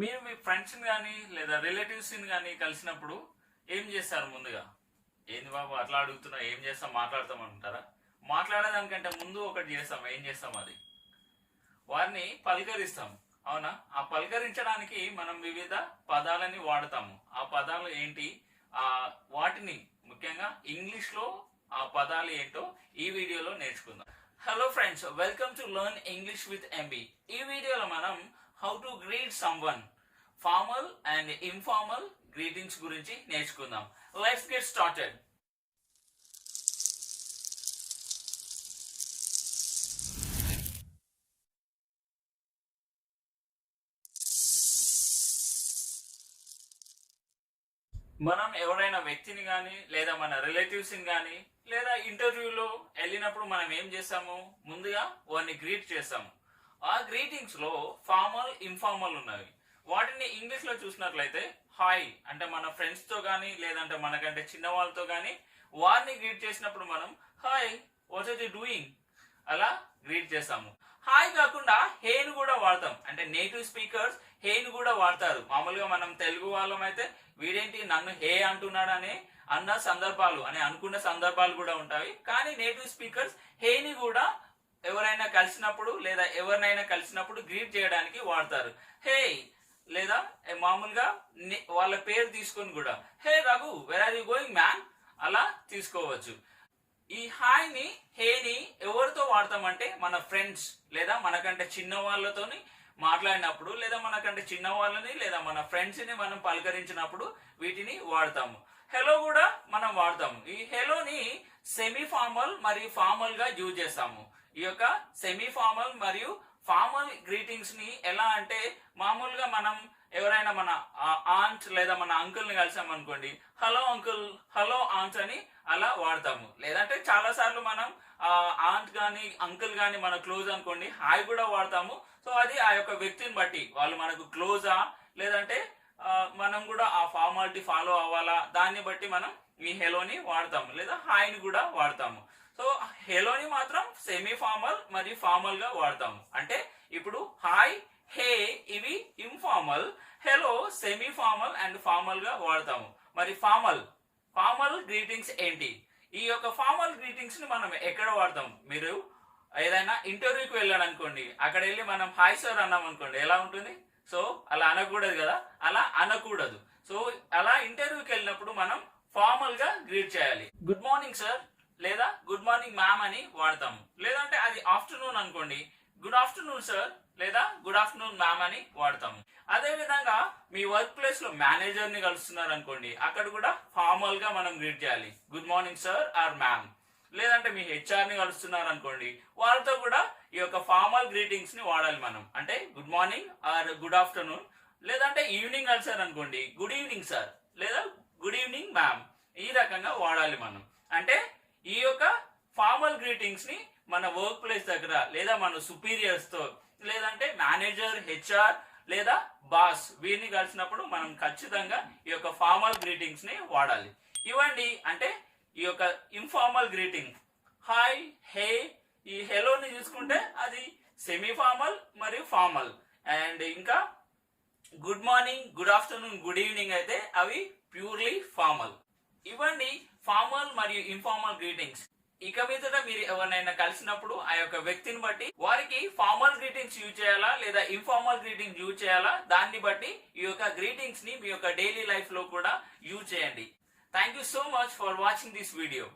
మీరు మీ ఫ్రెండ్స్ని కానీ లేదా రిలేటివ్స్ని కానీ కలిసినప్పుడు ఏం చేస్తారు ముందుగా? ఏంది బాబు అట్లా అడుగుతున్నా, ఏం చేస్తాం మాట్లాడతాం అంటారా? మాట్లాడేదానికంటే ముందు ఒకటి చేస్తాం. ఏం చేస్తాం? అది వారిని పలకరిస్తాం. అవునా? ఆ పలకరించడానికి మనం వివిధ పదాలని వాడతాము. ఆ పదాలు ఏంటి, ఆ వాటిని ముఖ్యంగా ఇంగ్లీష్ లో ఆ పదాలు ఏంటో ఈ వీడియోలో నేర్చుకుందాం. Hello friends, welcome to learn English with MB. ఈ వీడియోలో మనం how to greet someone, formal and informal greetings గురించి నేర్చుకుందాం. Let's get started. మనం ఎవరైనా వ్యక్తిని కానీ లేదా మన రిలేటివ్స్ని కానీ లేదా ఇంటర్వ్యూలో వెళ్ళినప్పుడు మనం ఏం చేస్తాము? ముందుగా వారిని గ్రీట్ చేస్తాము. ఆ గ్రీటింగ్స్ లో ఫార్మల్, ఇన్ఫార్మల్ ఉన్నవి. వాటిని ఇంగ్లీష్ లో చూసినట్లయితే హాయ్ అంటే మన ఫ్రెండ్స్ తో కానీ లేదంటే మనకంటే చిన్న వాళ్ళతో కానీ వారిని గ్రీట్ చేసినప్పుడు మనం hi, what are you doing అలా గ్రీట్ చేస్తాము. హాయ్ కాకుండా హేను కూడా వాడతాం. అంటే నేటివ్ స్పీకర్స్ హేను కూడా వాడతారు. మామూలుగా మనం తెలుగు వాళ్ళం అయితే వీడేంటి నన్ను హే అంటున్నాడని అనుకున్న సందర్భాలు కూడా ఉంటాయి. కానీ నేటివ్ స్పీకర్స్ హేని కూడా ఎవరైనా కలిసినప్పుడు లేదా ఎవరినైనా కలిసినప్పుడు గ్రీట్ చేయడానికి వాడతారు. హే లేదా మామూలుగా వాళ్ళ పేరు తీసుకొని కూడా hey Raghu, where are you going man అలా తీసుకోవచ్చు. ఈ హాయ్ ని, హేని ఎవరితో వాడతామంటే మన ఫ్రెండ్స్ లేదా మనకంటే చిన్న వాళ్ళతోని మాట్లాడినప్పుడు లేదా మనకంటే చిన్న వాళ్ళని లేదా మన ఫ్రెండ్స్ ని మనం పలకరించినప్పుడు వీటిని వాడతాము. హెలో కూడా మనం వాడతాము. ఈ హెలోని సెమీ ఫార్మల్ మరియు ఫార్మల్ గా యూజ్ చేస్తాము. ఈ యొక్క సెమీ ఫార్మల్ మరియు ఫార్మల్ గ్రీటింగ్స్ ని ఎలా అంటే మామూలుగా మనం ఎవరైనా మన ఆంట్ లేదా మన అంకుల్ ని కలిసాం అనుకోండి, హలో అంకుల్, హలో ఆంట్ అని అలా వాడతాము. లేదంటే చాలా సార్లు మనం ఆంట్ గాని అంకుల్ గాని మన క్లోజ్ అనుకోండి, హాయ్ కూడా వాడతాము. సో అది ఆ యొక్క వ్యక్తిని బట్టి వాళ్ళు మనకు క్లోజా లేదంటే మనం కూడా ఆ ఫార్మాలిటీ ఫాలో అవ్వాలా దాన్ని బట్టి మనం ఈ హెలోని వాడతాము లేదా హాయ్ ని కూడా వాడతాము. సో హెలోని మాత్రం సెమీ ఫార్మల్ మరియు ఫార్మల్ గా వాడతాము. అంటే ఇప్పుడు హాయ్, హే ఇవి informal, hello semi formal and formal గా వాడతాము. మరి ఫార్మల్ గ్రీటింగ్స్ ఏంటి? ఈ యొక్క ఫార్మల్ గ్రీటింగ్స్ ని మనం ఎక్కడ వాడతాం? మీరు ఏదైనా ఇంటర్వ్యూకి వెళ్ళాను అనుకోండి, అక్కడ వెళ్ళి మనం హాయ్ సార్ అన్నాం అనుకోండి, ఎలా ఉంటుంది? సో అలా అనకూడదు కదా, అలా అనకూడదు. సో అలా ఇంటర్వ్యూకి వెళ్ళినప్పుడు మనం ఫార్మల్ గా గ్రీట్ చేయాలి. గుడ్ మార్నింగ్ సార్ లేదా గుడ్ మార్నింగ్ మ్యామ్ అని వాడతాము. లేదంటే అది ఆఫ్టర్నూన్ అనుకోండి, గుడ్ ఆఫ్టర్నూన్ సార్ లేదా గుడ్ ఆఫ్టర్నూన్ మ్యామ్ అని వాడతాము. అదే విధంగా మీ వర్క్ ప్లేస్ లో మేనేజర్ ని కలుస్తున్నారు అనుకోండి, అక్కడ కూడా ఫార్మల్ గా మనం గ్రీట్ చేయాలి, good morning sir or ma'am. లేదంటే మీ హెచ్ఆర్ ని కలుస్తున్నారు అనుకోండి, వాళ్ళతో కూడా ఈ యొక్క ఫార్మల్ గ్రీటింగ్స్ ని వాడాలి మనం. అంటే good morning or good afternoon. లేదంటే ఈవినింగ్ కలిసారు అనుకోండి, గుడ్ ఈవినింగ్ సార్ లేదా గుడ్ ఈవినింగ్ మ్యామ్. ఈ రకంగా వాడాలి మనం. అంటే ఈ యొక్క ఫార్మల్ గ్రీటింగ్స్ ని మన వర్క్ ప్లేస్ దగ్గర లేదా మన సుపీరియర్స్ తో లేదంటే మేనేజర్, హెచ్ఆర్ లేదా బాస్ వీరిని కలిసినప్పుడు మనం ఖచ్చితంగా ఈ యొక్క ఫార్మల్ గ్రీటింగ్స్ ని వాడాలి. ఇవ్వండి అంటే ఈ యొక్క ఇన్ఫార్మల్ గ్రీటింగ్ హాయ్, హే, ఈ హెలోని చూసుకుంటే అది సెమీ ఫార్మల్ మరియు ఫార్మల్. అండ్ ఇంకా good morning, good afternoon, good evening అయితే అవి ప్యూర్లీ ఫార్మల్. ఇవ్వండి ఫార్మల్ మరియు ఇన్ఫార్మల్ గ్రీటింగ్స్. ఇక మీదట మీరు ఎవరినైనా కలిసినప్పుడు ఆ యొక్క వ్యక్తిని బట్టి వారికి ఫార్మల్ గ్రీటింగ్స్ యూజ్ చేయాలా లేదా ఇన్ఫార్మల్ గ్రీటింగ్స్ యూజ్ చేయాలా దాన్ని బట్టి ఈ యొక్క గ్రీటింగ్స్ ని మీ యొక్క డైలీ లైఫ్ లో కూడా యూజ్ చేయండి. Thank you so much for watching this video.